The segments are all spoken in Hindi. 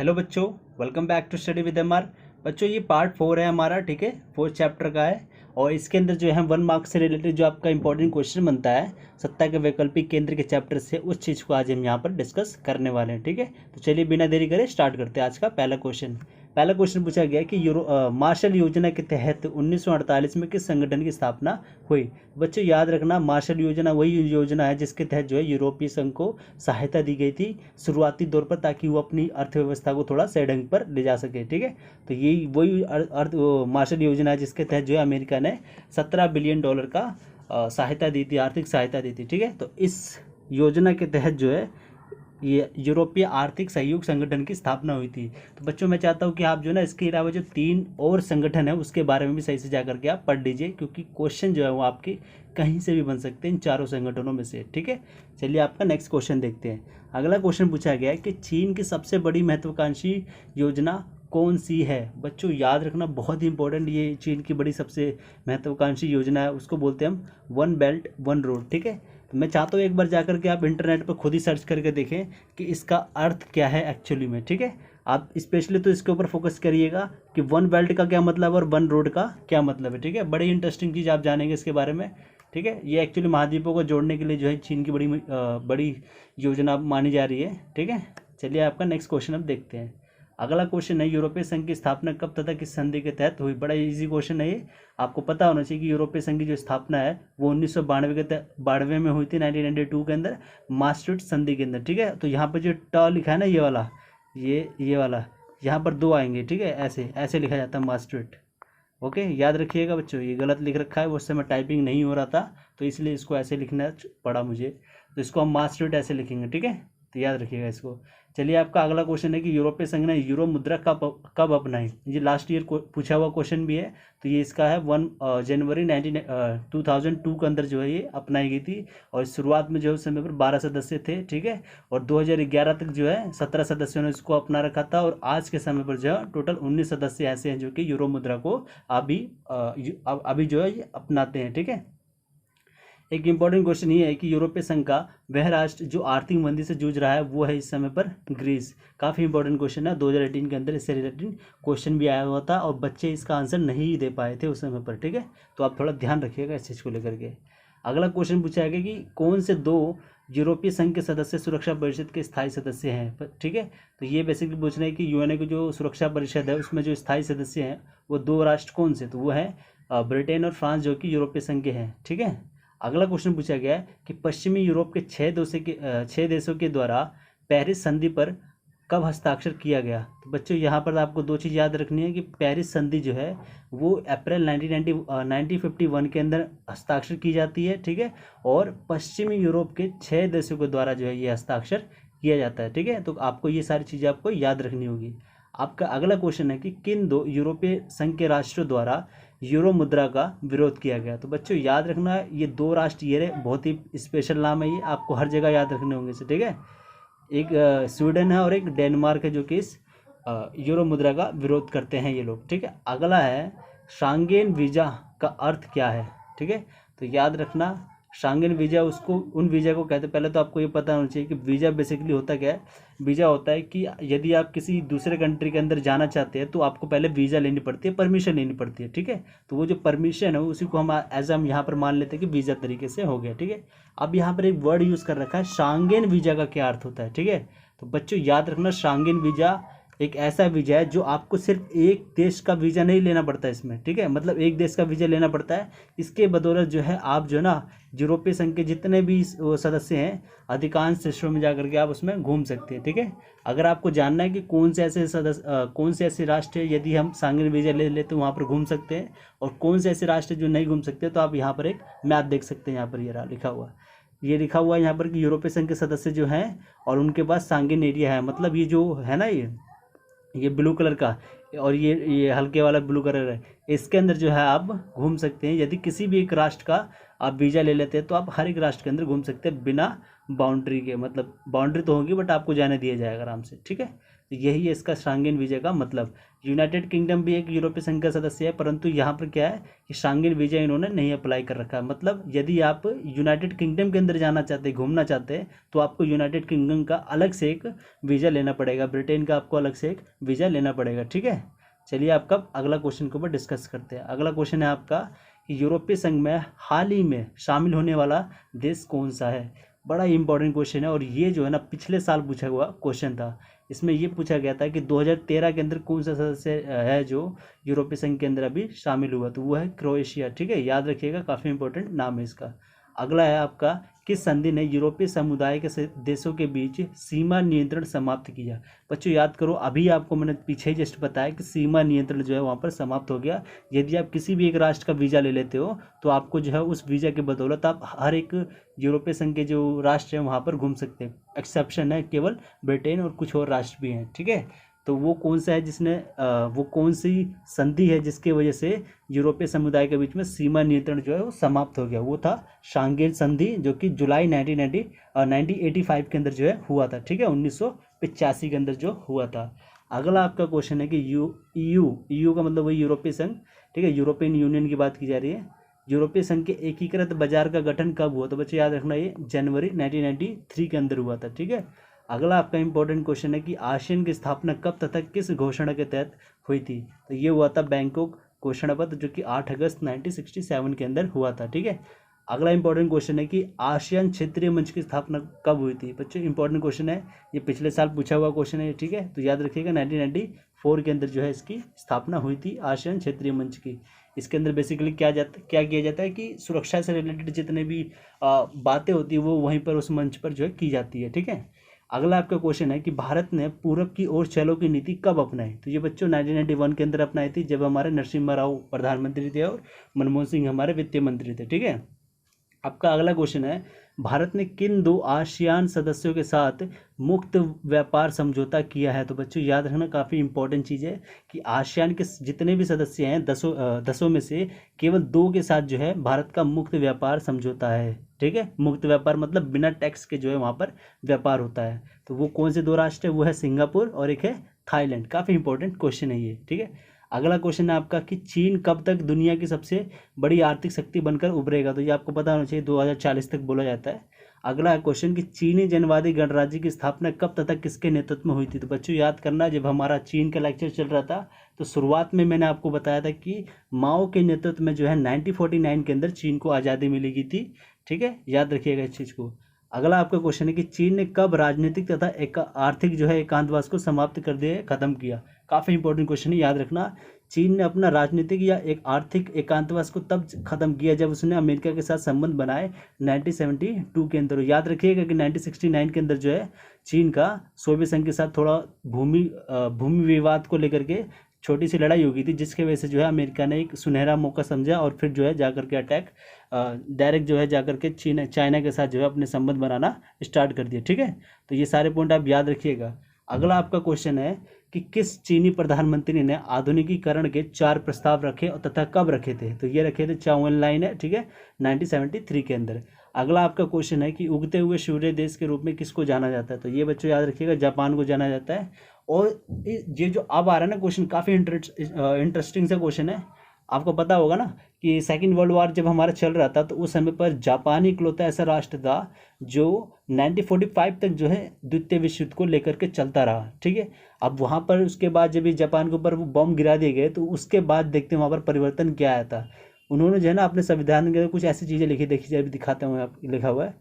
हेलो बच्चों, welcome back to study with MR. बच्चों ये पार्ट 4 है हमारा, ठीक है, 4th चैप्टर का है। और इसके अंदर जो है 1 मार्क्स से रिलेटेड जो आपका इंपॉर्टेंट क्वेश्चन बनता है सत्ता के वैकल्पिक केंद्र के चैप्टर से, उस चीज़ को आज हम यहाँ पर डिस्कस करने वाले हैं। ठीक है, तो चलिए बिना देरी करे स्टार्ट करते हैं आज का पहला क्वेश्चन। पहला क्वेश्चन पूछा गया कि मार्शल योजना के तहत 1948 में किस संगठन की स्थापना हुई। बच्चों याद रखना, मार्शल योजना वही योजना है जिसके तहत जो है यूरोपीय संघ को सहायता दी गई थी शुरुआती तौर पर, ताकि वो अपनी अर्थव्यवस्था को थोड़ा सही ढंग पर ले जा सके। ठीक है, तो यही वही मार्शल योजना है जिसके तहत जो है अमेरिका ने $17 बिलियन का सहायता दी थी, आर्थिक सहायता दी थी। ठीक है, तो इस योजना के तहत जो है ये यूरोपीय आर्थिक सहयोग संगठन की स्थापना हुई थी। तो बच्चों मैं चाहता हूँ कि आप जो ना इसके अलावा जो 3 और संगठन है उसके बारे में भी सही से जा करके आप पढ़ लीजिए, क्योंकि क्वेश्चन जो है वो आपके कहीं से भी बन सकते हैं इन चारों संगठनों में से। ठीक है, चलिए आपका नेक्स्ट क्वेश्चन देखते हैं। अगला क्वेश्चन पूछा गया है कि चीन की सबसे बड़ी महत्वाकांक्षी योजना कौन सी है। बच्चों याद रखना, बहुत ही इंपॉर्टेंट, ये चीन की बड़ी सबसे महत्वाकांक्षी योजना है, उसको बोलते हैं हम वन बेल्ट वन रोड। ठीक है, तो मैं चाहता हूँ एक बार जाकर के आप इंटरनेट पर खुद ही सर्च करके देखें कि इसका अर्थ क्या है एक्चुअली में। ठीक है, आप स्पेशली तो इसके ऊपर फोकस करिएगा कि वन बेल्ट का क्या मतलब है और वन रोड का क्या मतलब है। ठीक है, बड़ी इंटरेस्टिंग चीज़ आप जानेंगे इसके बारे में। ठीक है, ये एक्चुअली महाद्वीपों को जोड़ने के लिए जो है चीन की बड़ी योजना मानी जा रही है। ठीक है, चलिए आपका नेक्स्ट क्वेश्चन अब देखते हैं। अगला क्वेश्चन है, यूरोपीय संघ की स्थापना कब तथा किस संधि के तहत हुई। बड़ा इजी क्वेश्चन है ये, आपको पता होना चाहिए कि यूरोपीय संघ की जो स्थापना है वो 1992 में हुई थी, 1992 के अंदर, मास्ट्रिक्ट संधि के अंदर। ठीक है, तो यहाँ पर जो ट लिखा है ना, ये वाला, ये वाला, यहाँ पर 2 आएंगे। ठीक है, ऐसे ऐसे लिखा जाता है मास्ट्रिक्ट। ओके, याद रखिएगा बच्चों, ये गलत लिख रखा है, उस समय टाइपिंग नहीं हो रहा था तो इसलिए इसको ऐसे लिखना पड़ा मुझे, तो इसको हम मास्ट्रिक्ट ऐसे लिखेंगे। ठीक है, तो याद रखिएगा इसको। चलिए आपका अगला क्वेश्चन है कि यूरोपीय संघ ने यूरो मुद्रा कब अपनाई। ये लास्ट ईयर पूछा हुआ क्वेश्चन भी है, तो ये इसका है 1 जनवरी 2002 के अंदर जो है ये अपनाई गई थी। और शुरुआत में जो है उस समय पर 12 सदस्य थे। ठीक है, और 2011 तक जो है 17 सदस्यों ने इसको अपना रखा था, और आज के समय पर जो है टोटल 19 सदस्य ऐसे हैं जो कि यूरो मुद्रा को अभी जो है ये अपनाते हैं। ठीक है, एक इंपॉर्टेंट क्वेश्चन ये है कि यूरोपीय संघ का वह राष्ट्र जो आर्थिक मंदी से जूझ रहा है वो है इस समय पर ग्रीस। काफ़ी इंपॉर्टेंट क्वेश्चन है, 2018 के अंदर इससे रिलेटेड क्वेश्चन भी आया हुआ था और बच्चे इसका आंसर नहीं दे पाए थे उस समय पर। ठीक है, तो आप थोड़ा ध्यान रखिएगा इस चीज़ को लेकर के। अगला क्वेश्चन पूछा गया कि कौन से 2 यूरोपीय संघ के सदस्य सुरक्षा परिषद के स्थायी सदस्य हैं। ठीक है, तो ये बेसिकली पूछ रहे हैं कि यूएनए की जो सुरक्षा परिषद है उसमें जो स्थायी सदस्य हैं वो 2 राष्ट्र कौन से, तो वो है ब्रिटेन और फ्रांस, जो कि यूरोपीय संघ के हैं। ठीक है, अगला क्वेश्चन पूछा गया है कि पश्चिमी यूरोप के 6 देशों के द्वारा पेरिस संधि पर कब हस्ताक्षर किया गया। तो बच्चों यहाँ पर आपको 2 चीज़ याद रखनी है कि पेरिस संधि जो है वो अप्रैल 1951 के अंदर हस्ताक्षर की जाती है। ठीक है, और पश्चिमी यूरोप के 6 देशों के द्वारा जो है ये हस्ताक्षर किया जाता है। ठीक है, तो आपको ये सारी चीज़ें आपको याद रखनी होगी। आपका अगला क्वेश्चन है कि किन 2 यूरोपीय संघ के राष्ट्रों द्वारा यूरो मुद्रा का विरोध किया गया। तो बच्चों याद रखना, ये 2 राष्ट्र ये बहुत ही स्पेशल नाम है, ये आपको हर जगह याद रखने होंगे इसे। ठीक है, एक स्वीडन है और एक डेनमार्क है जो कि इस यूरो मुद्रा का विरोध करते हैं ये लोग। ठीक है, अगला है शांगेन वीज़ा का अर्थ क्या है। ठीक है, तो याद रखना, शांगेन वीज़ा उसको उन वीज़ा को कहते हैं। पहले तो आपको ये पता होना चाहिए कि वीज़ा बेसिकली होता क्या है। वीज़ा होता है कि यदि आप किसी दूसरे कंट्री के अंदर जाना चाहते हैं तो आपको पहले वीज़ा लेनी पड़ती है, परमिशन लेनी पड़ती है। ठीक है, तो वो जो परमिशन है उसी को हम हम यहाँ पर मान लेते हैं कि वीज़ा तरीके से हो गया। ठीक है, अब यहाँ पर एक वर्ड यूज़ कर रखा है, शांगेन वीज़ा का क्या अर्थ होता है। ठीक है, तो बच्चों याद रखना, शांगेन वीज़ा एक ऐसा वीज़ा है जो आपको सिर्फ एक देश का वीज़ा नहीं लेना पड़ता है इसमें। ठीक है, मतलब एक देश का वीज़ा लेना पड़ता है, इसके बदौलत जो है आप जो है ना यूरोपीय संघ के जितने भी सदस्य हैं अधिकांश देशों में जाकर के आप उसमें घूम सकते हैं। ठीक है, अगर आपको जानना है कि कौन से ऐसे राष्ट्र है यदि हम शांगेन वीज़ा ले लेते वहाँ पर घूम सकते हैं, और कौन से ऐसे राष्ट्र जो नहीं घूम सकते, तो आप यहाँ पर एक मैप देख सकते हैं। यहाँ पर ये लिखा हुआ है यहाँ पर कि यूरोपीय संघ के सदस्य जो हैं और उनके पास शांगेन एरिया है, मतलब ये जो है ना ये ब्लू कलर का और ये हल्के वाला ब्लू कलर है, इसके अंदर जो है आप घूम सकते हैं। यदि किसी भी एक राष्ट्र का आप वीज़ा ले लेते हैं तो आप हर एक राष्ट्र के अंदर घूम सकते हैं बिना बाउंड्री के, मतलब बाउंड्री तो होगी बट आपको जाने दिया जाएगा आराम से, ठीक है। तो यही है इसका शांगेन वीज़ा का मतलब। यूनाइटेड किंगडम भी एक यूरोपीय संघ का सदस्य है, परंतु यहाँ पर क्या है कि शांगेन वीज़ा इन्होंने नहीं अप्लाई कर रखा है। मतलब यदि आप यूनाइटेड किंगडम के अंदर जाना चाहते हैं, घूमना चाहते हैं, तो आपको यूनाइटेड किंगडम का अलग से एक वीज़ा लेना पड़ेगा, ब्रिटेन का आपको अलग से एक वीज़ा लेना पड़ेगा, ठीक है। चलिए आपका अगला क्वेश्चन के ऊपर डिस्कस करते हैं। अगला क्वेश्चन है आपका कि यूरोपीय संघ में हाल ही में शामिल होने वाला देश कौन सा है। बड़ा ही इंपॉर्टेंट क्वेश्चन है और ये जो है ना पिछले साल पूछा हुआ क्वेश्चन था। इसमें ये पूछा गया था कि 2013 के अंदर कौन सा सदस्य है जो यूरोपीय संघ के अंदर अभी शामिल हुआ, तो वो है क्रोएशिया, ठीक है। याद रखिएगा, काफ़ी इंपॉर्टेंट नाम है इसका। अगला है आपका किस संधि ने यूरोपीय समुदाय के देशों के बीच सीमा नियंत्रण समाप्त किया। बच्चों याद करो, अभी आपको मैंने पीछे ही जस्ट बताया कि सीमा नियंत्रण जो है वहाँ पर समाप्त हो गया। यदि आप किसी भी एक राष्ट्र का वीज़ा ले लेते हो तो आपको जो है उस वीज़ा के बदौलत आप हर एक यूरोपीय संघ के जो राष्ट्र हैं वहाँ पर घूम सकते हैं। एक्सेप्शन है केवल ब्रिटेन और कुछ और राष्ट्र भी हैं, ठीक है। तो वो कौन सा है जिसने वो कौन सी संधि है जिसकी वजह से यूरोपीय समुदाय के बीच में सीमा नियंत्रण जो है वो समाप्त हो गया। वो था शांघाई संधि, जो कि जुलाई 1985 के अंदर जो है हुआ था, ठीक है। 1985 के अंदर जो हुआ था। अगला आपका क्वेश्चन है कि ईयू का मतलब वही यूरोपीय संघ, ठीक है। यूरोपियन यूनियन की बात की जा रही है। यूरोपीय संघ के एकीकृत बाजार का गठन कब हुआ, तो बच्चे याद रखना ये जनवरी 1993 के अंदर हुआ था, ठीक है। अगला आपका इंपॉर्टेंट क्वेश्चन है कि आसियान की स्थापना कब तथा किस घोषणा के तहत हुई थी, तो ये हुआ था बैंकॉक घोषणा पत्र, जो कि 8 अगस्त 1967 के अंदर हुआ था, ठीक है। अगला इंपॉर्टेंट क्वेश्चन है कि आसियान क्षेत्रीय मंच की स्थापना कब हुई थी। बच्चों इंपॉर्टेंट क्वेश्चन है, ये पिछले साल पूछा हुआ क्वेश्चन है, ठीक है। तो याद रखिएगा 1994 के अंदर जो है इसकी स्थापना हुई थी आसियान क्षेत्रीय मंच की। इसके अंदर बेसिकली क्या किया जाता है कि सुरक्षा से रिलेटेड जितने भी बातें होती है वो वहीं पर उस मंच पर जो है की जाती है, ठीक है। अगला आपका क्वेश्चन है कि भारत ने पूरब की ओर चलो की नीति कब अपनाई, तो ये बच्चों 1991 के अंदर अपनाई थी, जब हमारे नरसिम्हा राव प्रधानमंत्री थे और मनमोहन सिंह हमारे वित्तीय मंत्री थे, ठीक है। आपका अगला क्वेश्चन है भारत ने किन 2 आसियान सदस्यों के साथ मुक्त व्यापार समझौता किया है, तो बच्चों याद रखना काफ़ी इंपॉर्टेंट चीज़ है कि आसियान के जितने भी सदस्य हैं 10 में से केवल 2 के साथ जो है भारत का मुक्त व्यापार समझौता है, ठीक है। मुक्त व्यापार मतलब बिना टैक्स के जो है वहाँ पर व्यापार होता है। तो वो कौन से 2 राष्ट्र है, वो है सिंगापुर और एक है थाईलैंड। काफ़ी इंपॉर्टेंट क्वेश्चन है ये, ठीक है। अगला क्वेश्चन है आपका कि चीन कब तक दुनिया की सबसे बड़ी आर्थिक शक्ति बनकर उभरेगा, तो ये आपको पता होना चाहिए 2040 तक बोला जाता है। अगला क्वेश्चन कि चीनी जनवादी गणराज्य की स्थापना कब तथा किसके नेतृत्व में हुई थी, तो बच्चों याद करना जब हमारा चीन का लेक्चर चल रहा था तो शुरुआत में मैंने आपको बताया था कि माओ के नेतृत्व में जो है 1949 के अंदर चीन को आज़ादी मिलेगी थी, ठीक है। याद रखिएगा इस चीज़ को। अगला आपका क्वेश्चन है कि चीन ने कब राजनीतिक तथा आर्थिक जो है एकांतवास को समाप्त कर दिया, खत्म किया। काफ़ी इंपॉर्टेंट क्वेश्चन है, याद रखना। चीन ने अपना राजनीतिक या एक आर्थिक एकांतवास को तब खत्म किया जब उसने अमेरिका के साथ संबंध बनाए 1972 के अंदर। याद रखिएगा कि 1969 के अंदर जो है चीन का सोवियत संघ के साथ थोड़ा भूमि विवाद को लेकर के छोटी सी लड़ाई हो गई थी, जिसकी वजह से जो है अमेरिका ने एक सुनहरा मौका समझा और फिर जो है जाकर के अटैक डायरेक्ट जो है जाकर के चाइना के साथ जो है अपने संबंध बनाना स्टार्ट कर दिया, ठीक है। तो ये सारे पॉइंट आप याद रखिएगा। अगला आपका क्वेश्चन है कि किस चीनी प्रधानमंत्री ने आधुनिकीकरण के 4 प्रस्ताव रखे और तथा कब रखे थे, तो ये रखे थे चाओ एन लाइन है, ठीक है, 1973 के अंदर। अगला आपका क्वेश्चन है कि उगते हुए सूर्य देश के रूप में किसको जाना जाता है, तो ये बच्चों याद रखिएगा जापान को जाना जाता है। और ये जो अब आ रहा है ना क्वेश्चन, काफ़ी इंटरेस्टिंग सा क्वेश्चन है। आपको पता होगा ना कि सेकेंड वर्ल्ड वार जब हमारा चल रहा था तो उस समय पर जापान इकलौता ऐसा राष्ट्र था जो 1945 तक जो है द्वितीय विश्व युद्ध को लेकर के चलता रहा, ठीक है। अब वहाँ पर उसके बाद जब जापान के ऊपर वो बॉम्ब गिरा दिए गए तो उसके बाद देखते हैं वहाँ पर परिवर्तन क्या आया था। उन्होंने जो है ना अपने संविधान के कुछ ऐसी चीज़ें लिखी, देखिए अभी दिखाता हूँ, आप लिखा हुआ है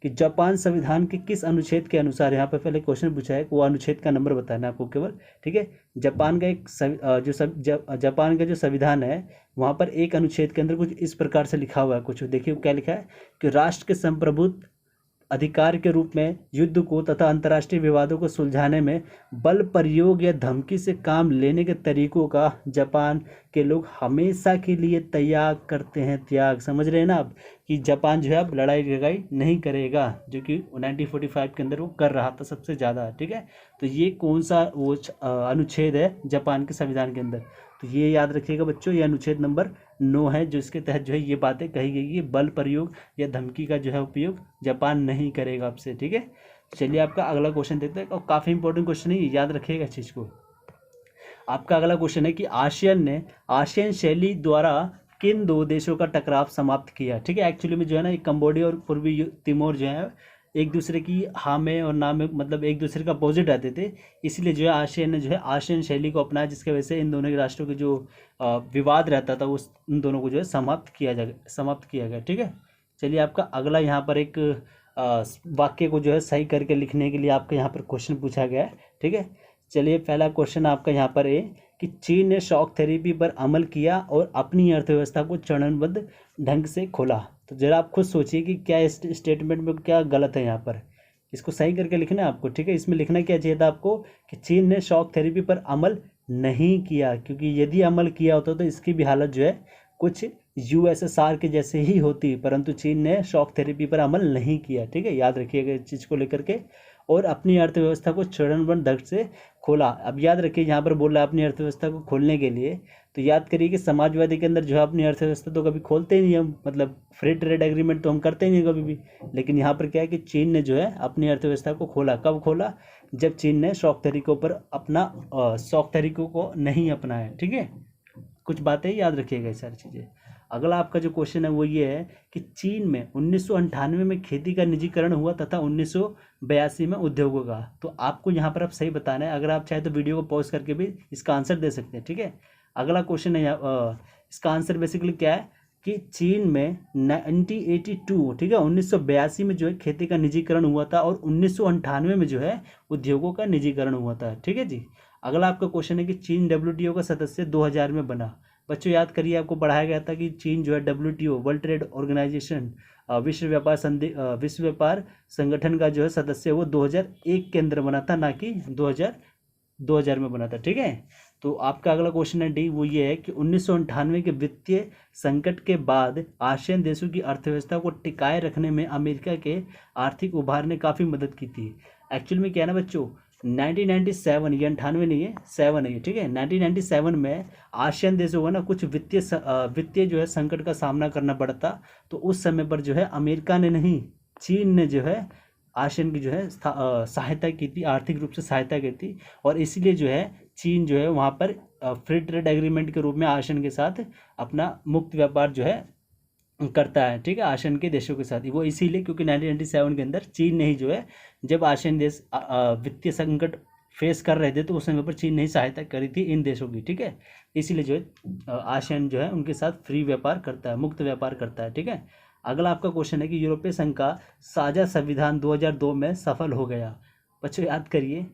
कि जापान संविधान के किस अनुच्छेद के अनुसार, यहाँ पर पहले क्वेश्चन पूछा है वो अनुच्छेद का नंबर बताना आपको केवल, ठीक है। जापान का एक जापान का जो संविधान है वहाँ पर एक अनुच्छेद के अंदर कुछ इस प्रकार से लिखा हुआ है, कुछ देखिए क्या लिखा है कि राष्ट्र के अधिकार के रूप में युद्ध को तथा अंतर्राष्ट्रीय विवादों को सुलझाने में बल प्रयोग या धमकी से काम लेने के तरीकों का जापान के लोग हमेशा के लिए त्याग करते हैं। त्याग, समझ रहे हैं ना आप, कि जापान जो है अब लड़ाई झगड़ाई नहीं करेगा, जो कि 1945 के अंदर वो कर रहा था सबसे ज़्यादा। ठीक है, तो ये कौन सा वो अनुच्छेद है जापान के संविधान के अंदर, तो ये याद रखिएगा बच्चों, ये अनुच्छेद नंबर 9 है, जो इसके तहत जो है ये बातें कही गई कि बल प्रयोग या धमकी का जो है उपयोग जापान नहीं करेगा आपसे। ठीक है, चलिए आपका अगला क्वेश्चन देखते हैं, और काफ़ी इंपॉर्टेंट क्वेश्चन है, याद रखिएगा इस चीज़ को। आपका अगला क्वेश्चन है कि आसियान शैली द्वारा किन दो देशों का टकराव समाप्त किया। ठीक है, एक्चुअली में जो है ना, कंबोडिया और पूर्वी तिमोर जो है एक दूसरे की हाँ में और ना में, मतलब एक दूसरे का अपोजिट रहते थे, इसलिए जो है आसियान ने जो है आसियान शैली को अपनाया, जिसकी वजह से इन दोनों के राष्ट्रों के जो विवाद रहता था उस उन दोनों को जो है समाप्त किया गया। ठीक है, चलिए आपका अगला यहाँ पर एक वाक्य को जो है सही करके लिखने के लिए आपके यहाँ पर क्वेश्चन पूछा गया है। ठीक है, चलिए पहला क्वेश्चन आपका यहाँ पर है कि चीन ने शॉक थेरेपी पर अमल किया और अपनी अर्थव्यवस्था को चरणबद्ध ढंग से खोला। तो जरा आप खुद सोचिए कि क्या इस स्टेटमेंट में क्या गलत है यहाँ पर, इसको सही करके लिखना है आपको। ठीक है, इसमें लिखना क्या चाहिए था आपको कि चीन ने शॉक थेरेपी पर अमल नहीं किया, क्योंकि यदि अमल किया होता तो इसकी भी हालत जो है कुछ यूएसएसआर के जैसे ही होती, परंतु चीन ने शॉक थेरेपी पर अमल नहीं किया। ठीक है, याद रखिएगा इस चीज़ को लेकर के, और अपनी अर्थव्यवस्था को चरणबद्ध ढंग से खोला। अब याद रखिए यहाँ पर बोल रहा है अपनी अर्थव्यवस्था को खोलने के लिए, तो याद करिए कि समाजवादी के अंदर जो है अपनी अर्थव्यवस्था तो कभी खोलते ही नहीं हम, मतलब फ्री ट्रेड एग्रीमेंट तो हम करते ही नहीं कभी भी। लेकिन यहाँ पर क्या है कि चीन ने जो है अपनी अर्थव्यवस्था को खोला। कब खोला? जब चीन ने शौक तरीकों पर अपना शौक तरीकों को नहीं अपनाया। ठीक है, कुछ बातें याद रखिएगा ये सारी चीज़ें। अगला आपका जो क्वेश्चन है वो ये है कि चीन में 1998 में खेती का निजीकरण हुआ तथा 1982 में उद्योगों का। तो आपको यहाँ पर अब सही बताना है, अगर आप चाहे तो वीडियो को पॉज करके भी इसका आंसर दे सकते हैं। ठीक है, अगला क्वेश्चन है इसका आंसर बेसिकली क्या है कि चीन में 1982, ठीक है, 1982 में जो है खेती का निजीकरण हुआ था और 1998 में जो है उद्योगों का निजीकरण हुआ था। ठीक है जी। अगला आपका क्वेश्चन है कि चीन WTO का सदस्य 2000 में बना। बच्चों याद करिए, आपको पढ़ाया गया था कि चीन जो है WTO वर्ल्ड ट्रेड ऑर्गेनाइजेशन विश्व व्यापार संगठन का जो है सदस्य वो 2001 के अंदर बना था, ना कि 2000 में बना था। ठीक है, तो आपका अगला क्वेश्चन है डी, वो ये है कि 1998 के वित्तीय संकट के बाद आसियान देशों की अर्थव्यवस्था को टिकाए रखने में अमेरिका के आर्थिक उभार ने काफ़ी मदद की थी। एक्चुअल में क्या है ना बच्चों, 1997, ये 98 नहीं है, 7 है, ठीक है। 1997 में आसियान देशों को ना कुछ वित्तीय जो है संकट का सामना करना पड़ता, तो उस समय पर जो है अमेरिका ने नहीं, चीन ने जो है आसियान की जो है सहायता की थी, आर्थिक रूप से सहायता की थी, और इसीलिए जो है चीन जो है वहाँ पर फ्री ट्रेड एग्रीमेंट के रूप में आसियान के साथ अपना मुक्त व्यापार जो है करता है। ठीक है, आसियान के देशों के साथ, वो इसीलिए क्योंकि 1997 के अंदर चीन ने ही जो है, जब आसियान देश वित्तीय संकट फेस कर रहे थे तो उस समय पर चीन ने ही सहायता करी थी इन देशों की। ठीक है, इसीलिए जो है आसियान जो है उनके साथ फ्री व्यापार करता है, मुक्त व्यापार करता है। ठीक है, अगला आपका क्वेश्चन है कि यूरोपीय संघ का साझा संविधान 2002 में सफल हो गया। बच्चों याद करिए,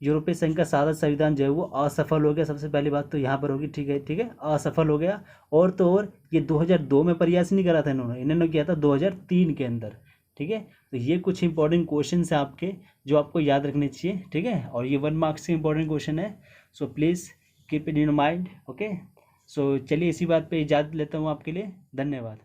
यूरोपीय संघ का साझा संविधान जो है वो असफल हो गया। सबसे पहली बात तो यहाँ पर होगी, ठीक है, असफल हो गया। और तो और ये 2002 में प्रयास नहीं करा था इन्होंने किया था 2003 के अंदर। ठीक है, तो ये कुछ इंपॉर्टेंट क्वेश्चन है आपके, जो आपको याद रखने चाहिए। ठीक है, और ये 1 मार्क्स के इंपॉर्टेंट क्वेश्चन है, so please keep it in mind. Okay, so चलिए इसी बात पे इजाज़त लेता हूँ आपके लिए। धन्यवाद।